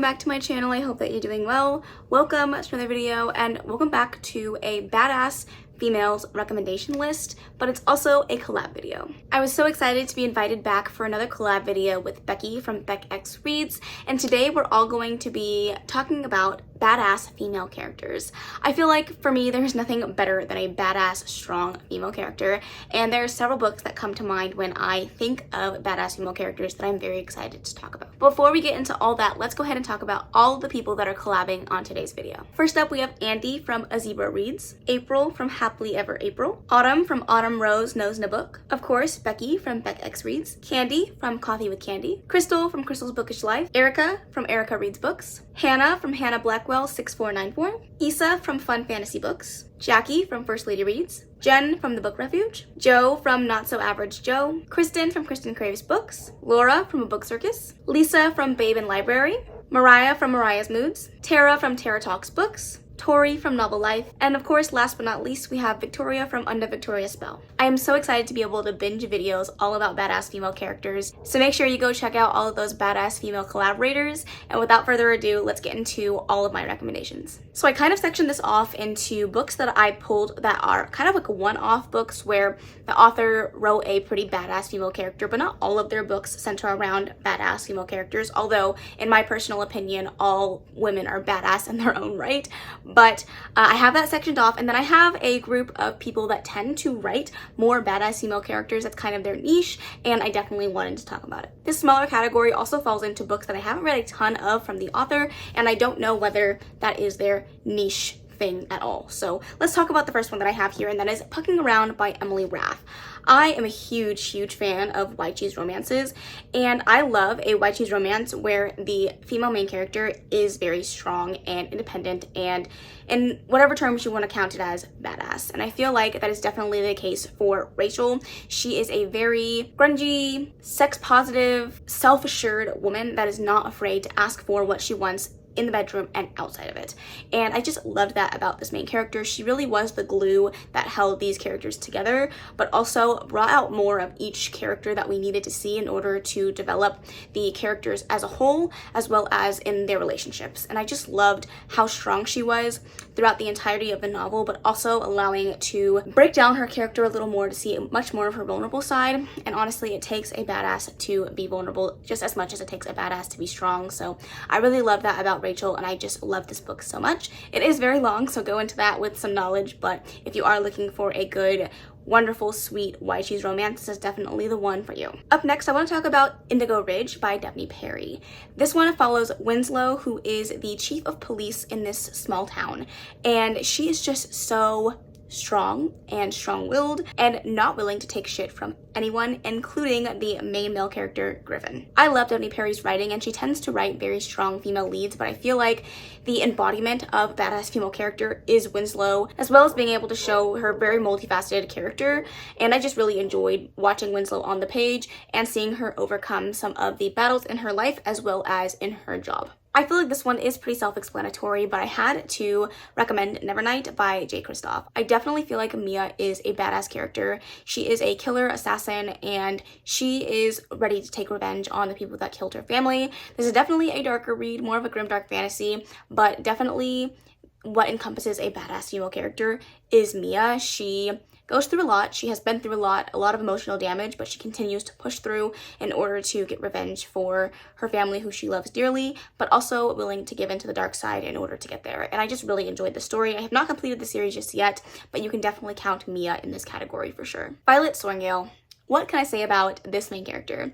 back to my channel. I hope that you're doing well. Welcome to another video and welcome back to a badass females recommendation list, but it's also a collab video. I was so excited to be invited back for another collab video with Becky from Beck X Reads, and today we're all going to be talking about badass female characters. I feel like for me there's nothing better than a badass strong female character, and there are several books that come to mind when I think of badass female characters that I'm very excited to talk about. Before we get into all that, let's go ahead and talk about all the people that are collabing on today's video. First up, we have Andy from A Zebra Reads, April from Happily Ever April, Autumn from Autumn Rose Knows No Book, of course Becky from Beck X Reads, Candy from Coffee with Candy, Crystal from Crystal's Bookish Life, Erica from Erica Reads Books, Hannah from Hannah Blackwell 6494, Issa from Fun Fantasy Books, Jackie from First Lady Reads, Jen from The Book Refuge, Joe from Not So Average Joe, Kristen from Kristen Craves Books, Laura from A Book Circus, Lisa from Babe in Library, Mariah from Mariah's Moods, Tara from Tara Talks Books, Tori from Novel Life, and of course, last but not least, we have Victoria from Under Victoria's Spell. I am so excited to be able to binge videos all about badass female characters, so make sure you go check out all of those badass female collaborators, and without further ado, let's get into all of my recommendations. So I kind of sectioned this off into books that I pulled that are kind of like one-off books where the author wrote a pretty badass female character, but not all of their books center around badass female characters, although in my personal opinion, all women are badass in their own right. But I have that sectioned off, and then I have a group of people that tend to write more badass female characters. That's kind of their niche, and I definitely wanted to talk about it. This smaller category also falls into books that I haven't read a ton of from the author, and I don't know whether that is their niche thing at all. So let's talk about the first one that I have here, and that is Pucking Around by Emily Rath. I am a huge fan of white cheese romances, and I love a white cheese romance where the female main character is very strong and independent and, in whatever terms you want to count it as, badass. And I feel like that is definitely the case for Rachel. She is a very grungy, sex positive, self-assured woman that is not afraid to ask for what she wants in the bedroom and outside of it. And I just loved that about this main character. She really was the glue that held these characters together, but also brought out more of each character that we needed to see in order to develop the characters as a whole, as well as in their relationships. And I just loved how strong she was throughout the entirety of the novel, but also allowing to break down her character a little more to see much more of her vulnerable side. And honestly, it takes a badass to be vulnerable just as much as it takes a badass to be strong. So I really love that about Rachel, and I just love this book so much. It is very long, so go into that with some knowledge, but if you are looking for a good, wonderful, sweet white cheese romance, this is definitely the one for you. Up next, I want to talk about Indigo Ridge by Daphne Perry. This one follows Winslow, who is the chief of police in this small town, and she is just so strong and strong-willed and not willing to take shit from anyone, including the main male character, Griffin. I love Daphne Perry's writing, and she tends to write very strong female leads, but I feel like the embodiment of badass female character is Winslow, as well as being able to show her very multifaceted character. And I just really enjoyed watching Winslow on the page and seeing her overcome some of the battles in her life as well as in her job. I feel like this one is pretty self-explanatory, but I had to recommend Nevernight by Jay Kristoff. I definitely feel like Mia is a badass character. She is a killer assassin, and she is ready to take revenge on the people that killed her family. This is definitely a darker read, more of a grimdark fantasy, but definitely what encompasses a badass female character is Mia. She goes through a lot. She has been through a lot of emotional damage, but she continues to push through in order to get revenge for her family who she loves dearly, but also willing to give into the dark side in order to get there. And I just really enjoyed the story. I have not completed the series just yet, but you can definitely count Mia in this category for sure. Violet Sorrengail. What can I say about this main character?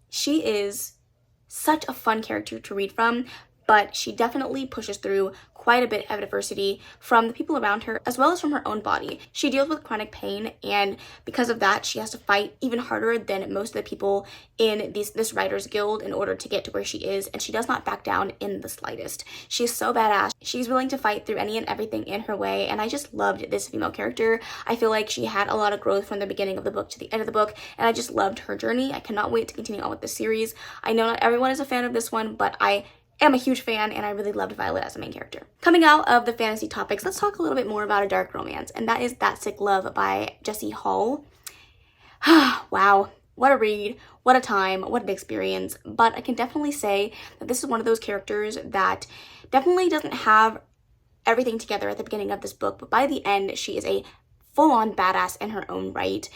She is such a fun character to read from, but she definitely pushes through quite a bit of adversity from the people around her as well as from her own body. She deals with chronic pain, and because of that she has to fight even harder than most of the people in this writers guild in order to get to where she is, and she does not back down in the slightest. She's so badass. She's willing to fight through any and everything in her way, and I just loved this female character. I feel like she had a lot of growth from the beginning of the book to the end of the book, and I just loved her journey. I cannot wait to continue on with this series. I know not everyone is a fan of this one, but I am a huge fan, and I really loved Violet as a main character. Coming out of the fantasy topics, let's talk a little bit more about a dark romance, and that is That Sick Love by Jessie Hall. Wow. what a read, what a time, what an experience. But I can definitely say that this is one of those characters that definitely doesn't have everything together at the beginning of this book, but by the end, she is a full-on badass in her own right.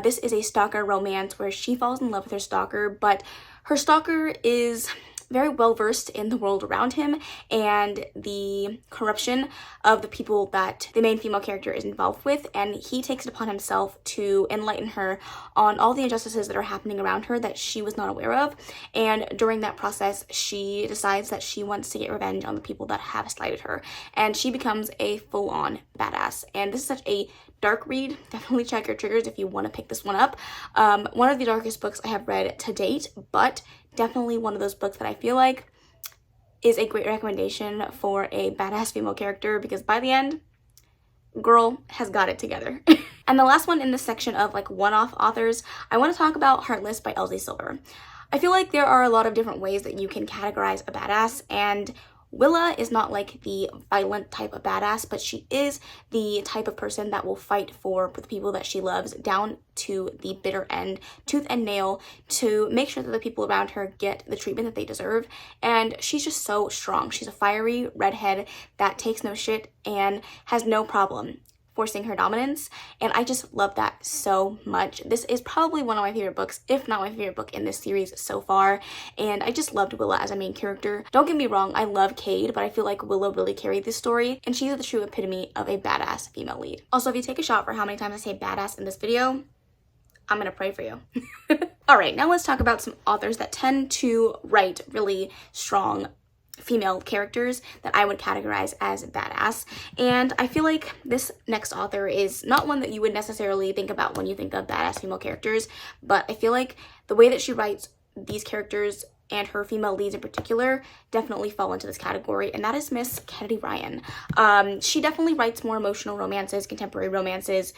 This is a stalker romance where she falls in love with her stalker, but her stalker is very well versed in the world around him and the corruption of the people that the main female character is involved with, and he takes it upon himself to enlighten her on all the injustices that are happening around her that she was not aware of. And during that process, she decides that she wants to get revenge on the people that have slighted her, and she becomes a full-on badass. And this is such a dark read. Definitely check your triggers if you want to pick this one up. One of the darkest books I have read to date, but definitely one of those books that I feel like is a great recommendation for a badass female character, because by the end, girl has got it together. And the last one in this section of like one-off authors, I want to talk about Heartless by Elsie Silver. I feel like there are a lot of different ways that you can categorize a badass, and Willa is not like the violent type of badass, but she is the type of person that will fight for the people that she loves down to the bitter end, tooth and nail, to make sure that the people around her get the treatment that they deserve. And she's just so strong. She's a fiery redhead that takes no shit and has no problem forcing her dominance, and I just love that so much. This is probably one of my favorite books, if not my favorite book in this series so far, and I just loved Willa as a main character. Don't get me wrong, I love Cade, but I feel like Willa really carried this story, and she's the true epitome of a badass female lead. Also, if you take a shot for how many times I say badass in this video, I'm gonna pray for you. Alright, now let's talk about some authors that tend to write really strong female characters that I would categorize as badass. And I feel like this next author is not one that you would necessarily think about when you think of badass female characters, but I feel like the way that she writes these characters and her female leads in particular definitely fall into this category, and that is Miss Kennedy Ryan. She definitely writes more emotional romances, contemporary romances.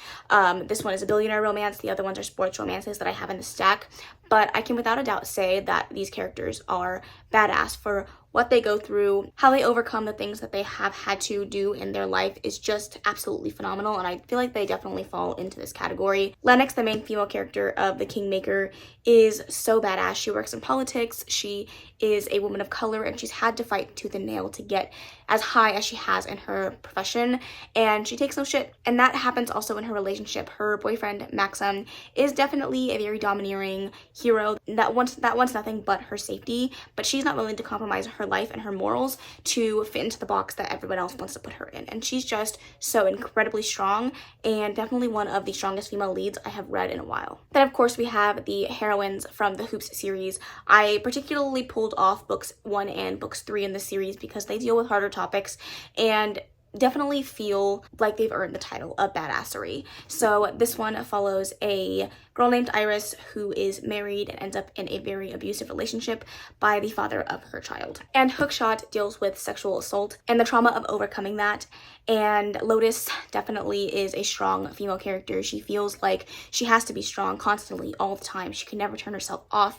This one is a billionaire romance, the other ones are sports romances that I have in the stack, but I can without a doubt say that these characters are badass for what they go through, how they overcome the things that they have had to do in their life is just absolutely phenomenal, and I feel like they definitely fall into this category. Lennox, the main female character of The Kingmaker, is so badass. She works in politics, she is a woman of color, and she's had to fight tooth and nail to get as high as she has in her profession, and she takes no shit. And that happens also in her relationship. Her boyfriend, Maxim, is definitely a very domineering hero that wants nothing but her safety, but she's not willing to compromise her life and her morals to fit into the box that everyone else wants to put her in. And she's just so incredibly strong, and definitely one of the strongest female leads I have read in a while. Then of course we have the heroines from the Hoops series. I particularly pulled off books 1 and books 3 in this series because they deal with harder topics and definitely feel like they've earned the title of badassery. So this one follows a girl named Iris who is married and ends up in a very abusive relationship by the father of her child. And Hookshot deals with sexual assault and the trauma of overcoming that. And Lotus definitely is a strong female character. She feels like she has to be strong constantly all the time. She can never turn herself off.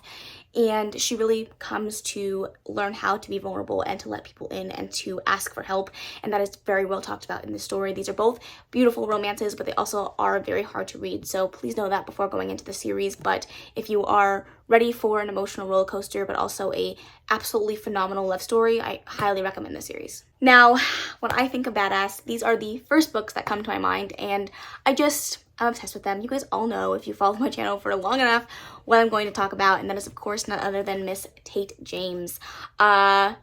And she really comes to learn how to be vulnerable and to let people in and to ask for help. And that is very well talked about in this story. These are both beautiful romances, but they also are very hard to read. So please know that before going into the series. But if you are ready for an emotional roller coaster, but also a absolutely phenomenal love story, I highly recommend this series. Now, when I think of badass, these are the first books that come to my mind, and I'm obsessed with them. You guys all know, if you follow my channel for long enough, what I'm going to talk about, and that is of course none other than Miss Tate James. What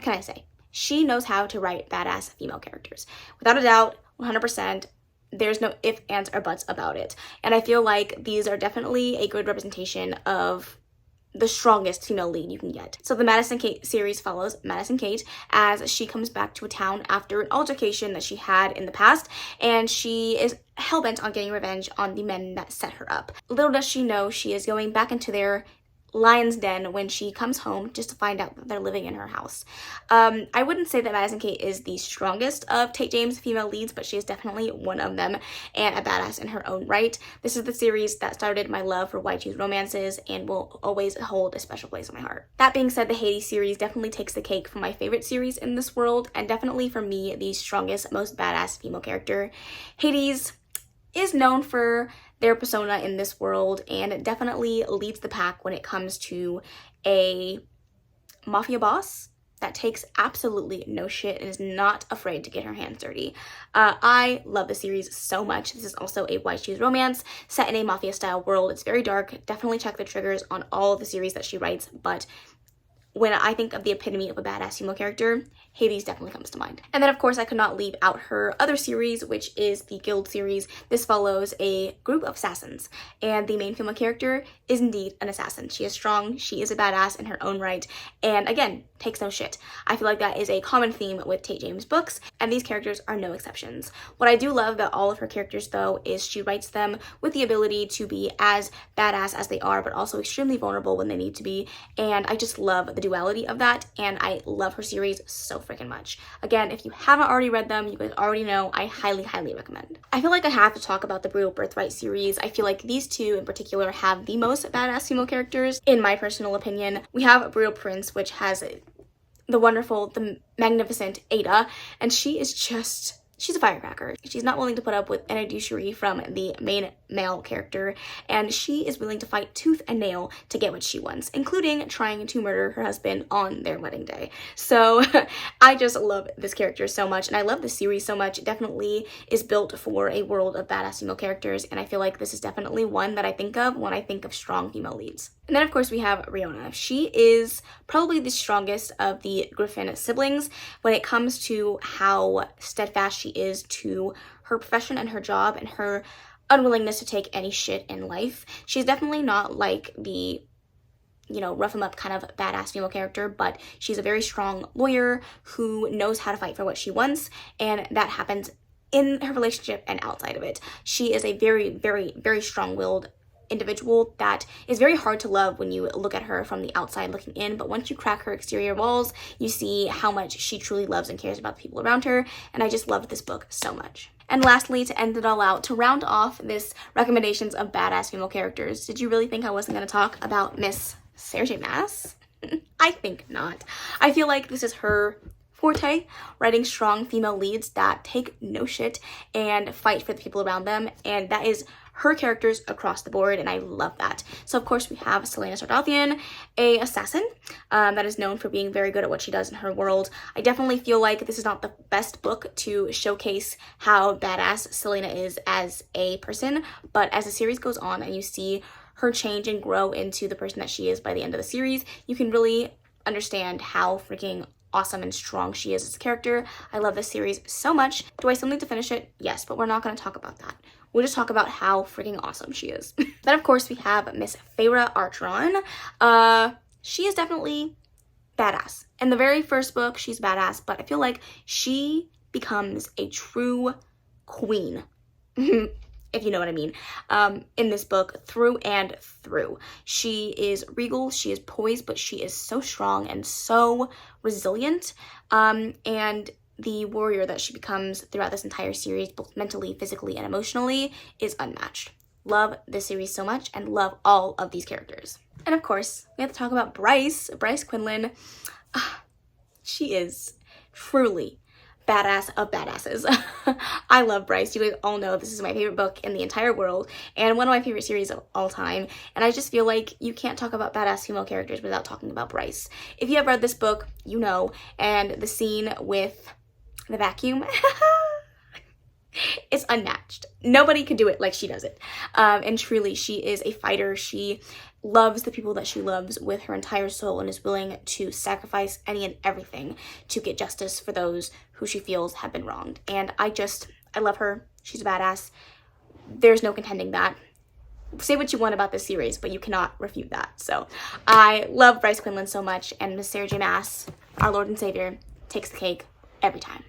can I say? She knows how to write badass female characters. Without a doubt, 100%. There's no ifs, ands, or buts about it. And I feel like these are definitely a good representation of the strongest female lead you can get. So the Madison Kate series follows Madison Kate as she comes back to a town after an altercation that she had in the past, and she is hellbent on getting revenge on the men that set her up. Little does she know she is going back into their lion's den when she comes home just to find out that they're living in her house. I wouldn't say that Madison Kate is the strongest of Tate James' female leads, but she is definitely one of them and a badass in her own right. This is the series that started my love for YG's romances and will always hold a special place in my heart. That being said, the Hades series definitely takes the cake for my favorite series in this world, and definitely for me the strongest, most badass female character. Hades is known for their persona in this world and definitely leads the pack when it comes to a mafia boss that takes absolutely no shit and is not afraid to get her hands dirty. I love the series so much. This is also a white shoes romance set in a mafia style world. It's very dark. Definitely check the triggers on all of the series that she writes, but when I think of the epitome of a badass female character, Hades definitely comes to mind. And then of course I could not leave out her other series, which is the Guild series. This follows a group of assassins, and the main female character is indeed an assassin. She is strong, she is a badass in her own right, and again, takes no shit. I feel like that is a common theme with Tate James books, and these characters are no exceptions. What I do love about all of her characters though is she writes them with the ability to be as badass as they are, but also extremely vulnerable when they need to be, and I just love the duality of that, and I love her series so freaking much. Again, if you haven't already read them, you guys already know, I highly recommend. I feel like I have to talk about the Brutal Birthright series. I feel like these two in particular have the most badass female characters, in my personal opinion. We have Brutal Prince, which has the wonderful, the magnificent Ada, and she is just, she's a firecracker. She's not willing to put up with any douchery from the main male character, and she is willing to fight tooth and nail to get what she wants, including trying to murder her husband on their wedding day. So I just love this character so much, and I love this series so much. It definitely is built for a world of badass female characters, and I feel like this is definitely one that I think of when I think of strong female leads. And then of course we have Riona. She is probably the strongest of the Griffin siblings when it comes to how steadfast she is to her profession and her job and her unwillingness to take any shit in life. She's definitely not like the, you know, rough 'em up kind of badass female character, but she's a very strong lawyer who knows how to fight for what she wants, and that happens in her relationship and outside of it. She is a very strong-willed individual that is very hard to love when you look at her from the outside looking in, but once you crack her exterior walls, you see how much she truly loves and cares about the people around her, and I just loved this book so much. And lastly, to end it all out, to round off this recommendations of badass female characters, did you really think I wasn't going to talk about Miss Sarah J. Maas? I think not. I feel like this is her forte, writing strong female leads that take no shit and fight for the people around them, and that is her characters across the board, and I love that. So of course we have Selena Sardouthian, a assassin that is known for being very good at what she does in her world. I definitely feel like this is not the best book to showcase how badass Selena is as a person, but as the series goes on and you see her change and grow into the person that she is by the end of the series, you can really understand how freaking awesome and strong she is as a character. I love this series so much. Do I still need to finish it? Yes, but we're not going to talk about that. We'll just talk about how freaking awesome she is. Then of course we have Miss Feyre Archeron. She is definitely badass. In the very first book, she's badass, but I feel like she becomes a true queen. If you know what I mean, in this book, through and through. She is regal, she is poised, but she is so strong and so resilient, and the warrior that she becomes throughout this entire series, both mentally, physically, and emotionally, is unmatched. Love this series so much, and love all of these characters. And of course, we have to talk about Bryce Quinlan. She is truly badass of badasses. I love Bryce. You guys all know this is my favorite book in the entire world and one of my favorite series of all time, and I just feel like you can't talk about badass female characters without talking about Bryce. If you have read this book, you know, and the scene with the vacuum it's unmatched. Nobody could do it like she does it. And truly, she is a fighter. She loves the people that she loves with her entire soul and is willing to sacrifice any and everything to get justice for those who she feels have been wronged. And I love her. She's a badass. There's no contending that. Say what you want about this series, but you cannot refute that. So I love Bryce Quinlan so much, and Miss Sarah J. Maas, our Lord and Savior, takes the cake every time.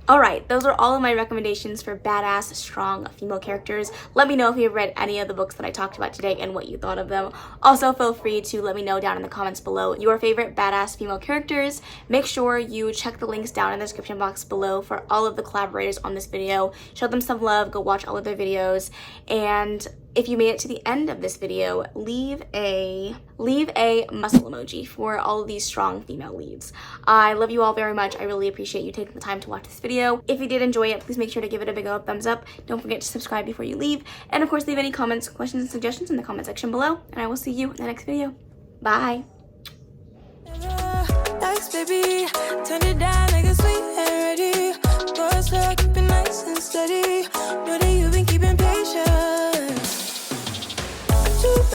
Alright, those are all of my recommendations for badass, strong female characters. Let me know if you've read any of the books that I talked about today and what you thought of them. Also, feel free to let me know down in the comments below your favorite badass female characters. Make sure you check the links down in the description box below for all of the collaborators on this video. Show them some love, go watch all of their videos, and if you made it to the end of this video, leave a leave a muscle emoji for all of these strong female leads. I love you all very much. I really appreciate you taking the time to watch this video. If you did enjoy it, please make sure to give it a big old thumbs up. Don't forget to subscribe before you leave. And of course, leave any comments, questions, and suggestions in the comment section below. And I will see you in the next video. Bye. Baby, turn it down.